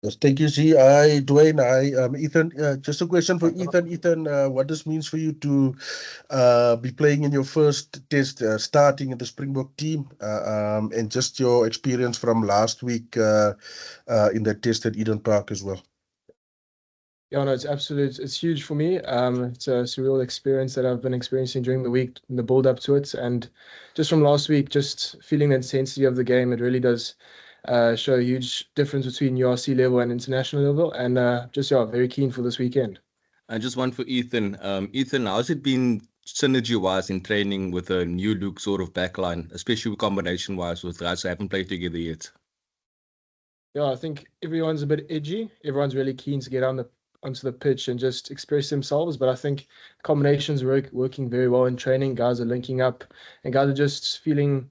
Yes, thank you, Z. Hi, Dwayne. Hi, Ethan. Just a question for Ethan. Ethan, what this means for you to be playing in your first test, starting in the Springbok team, and just your experience from last week in that test at Eden Park as well. Yeah, no, it's huge for me. It's a surreal experience that I've been experiencing during the week, in the build up to it, and just from last week, just feeling the intensity of the game. It really does show a huge difference between URC level and international level, and just yeah, very keen for this weekend. And just one for Ethan. Ethan, how's it been synergy-wise in training with a new look sort of backline, especially combination-wise with guys who haven't played together yet? Yeah, I think everyone's a bit edgy. Everyone's really keen to get onto the pitch and just express themselves. But I think combinations working very well in training. Guys are linking up, and guys are just feeling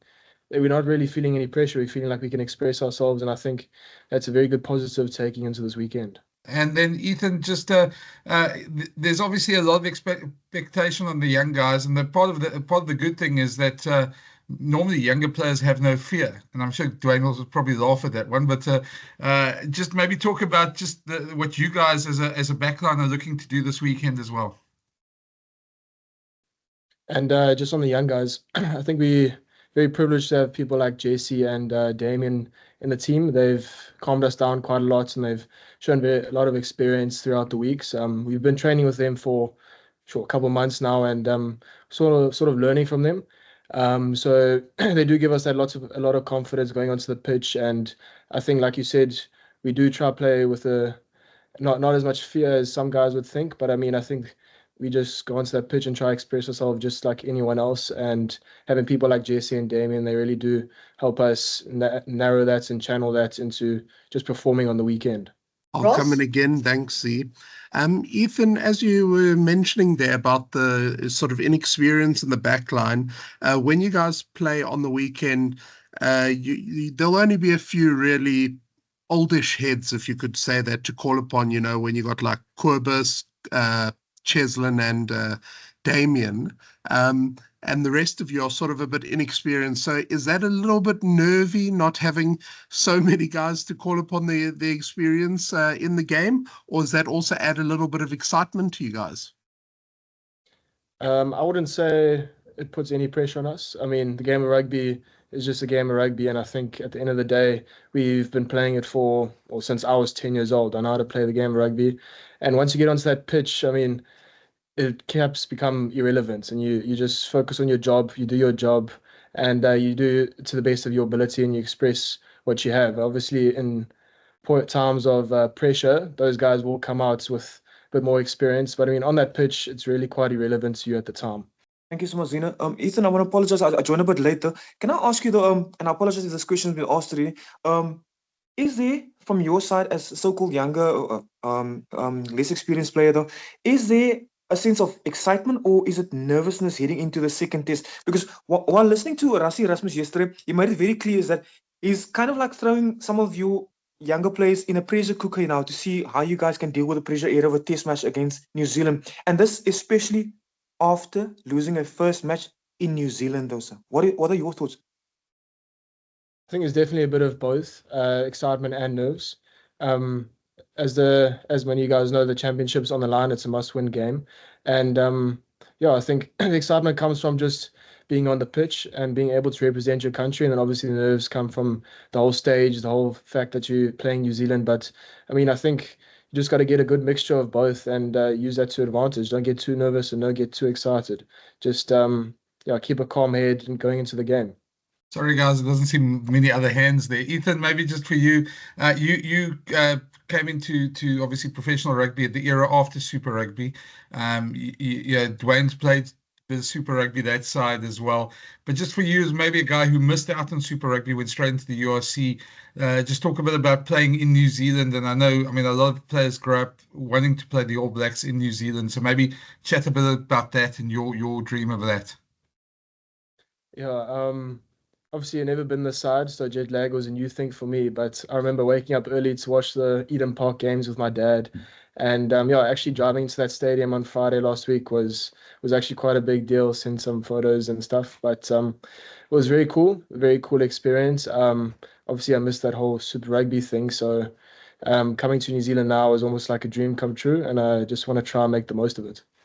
that we're not really feeling any pressure. We're feeling like we can express ourselves, and I think that's a very good positive taking into this weekend. And then Ethan, just there's obviously a lot of expectation on the young guys, and part of the good thing is that normally younger players have no fear, and I'm sure Dwayne will probably laugh at that one. But just maybe talk about just what you guys as a backline are looking to do this weekend as well. And just on the young guys, I think we very privileged to have people like JC and Damien in the team. They've calmed us down quite a lot, and they've shown a lot of experience throughout the weeks. We've been training with them for a couple of months now, and sort of learning from them. So they do give us a lot of confidence going onto the pitch, and I think, like you said, we do try to play with not as much fear as some guys would think. But I mean, I think we just go onto that pitch and try to express ourselves just like anyone else. And having people like Jesse and Damien, they really do help us narrow that and channel that into just performing on the weekend. I'll come in again. Thanks, Z. Ethan, as you were mentioning there about the sort of inexperience in the back line, when you guys play on the weekend, there'll only be a few really oldish heads, if you could say that, to call upon, when you got like Corbus, Cheslin and Damien, and the rest of you are sort of a bit inexperienced. So is that a little bit nervy, not having so many guys to call upon the experience in the game? Or does that also add a little bit of excitement to you guys? I wouldn't say it puts any pressure on us. I mean, the game of rugby is just a game of rugby, and I think at the end of the day, we've been playing it since I was 10 years old. I know how to play the game of rugby. And once you get onto that pitch, I mean, it caps become irrelevant, and you just focus on your job, you do your job, and you do it to the best of your ability, and you express what you have. Obviously, in times of pressure, those guys will come out with a bit more experience, but I mean, on that pitch, it's really quite irrelevant to you at the time. Thank you so much, Zina. Ethan, I want to apologize. I joined a bit later. Can I ask you though? And I apologize if this question has been asked already. Is there, from your side as a so-called younger, less experienced player though, is there a sense of excitement, or is it nervousness heading into the second test? Because while listening to Rassie Erasmus yesterday, he made it very clear is that he's kind of like throwing some of you younger players in a pressure cooker now to see how you guys can deal with the pressure era of a test match against New Zealand. And this especially after losing a first match in New Zealand, though, sir. What are your thoughts? I think it's definitely a bit of both, excitement and nerves. As many of you guys know, the championship's on the line. It's a must-win game, and I think the excitement comes from just being on the pitch and being able to represent your country, and then obviously the nerves come from the whole stage, the whole fact that you're playing New Zealand. But I mean, I think you just got to get a good mixture of both and use that to advantage. Don't get too nervous and don't get too excited. Just keep a calm head and going into the game. Sorry, guys, it doesn't seem many other hands there. Ethan, maybe just for you, you came into obviously professional rugby at the era after Super Rugby. Dwayne's played the Super Rugby that side as well. But just for you, as maybe a guy who missed out on Super Rugby, went straight into the URC, just talk a bit about playing in New Zealand. And I mean, a lot of players grow up wanting to play the All Blacks in New Zealand. So maybe chat a bit about that and your dream of that. Yeah, obviously, I've never been this side, so jet lag was a new thing for me. But I remember waking up early to watch the Eden Park games with my dad. And actually driving to that stadium on Friday last week was actually quite a big deal. Sent some photos and stuff, but it was very cool experience. Obviously, I missed that whole Super Rugby thing, so coming to New Zealand now is almost like a dream come true, and I just want to try and make the most of it.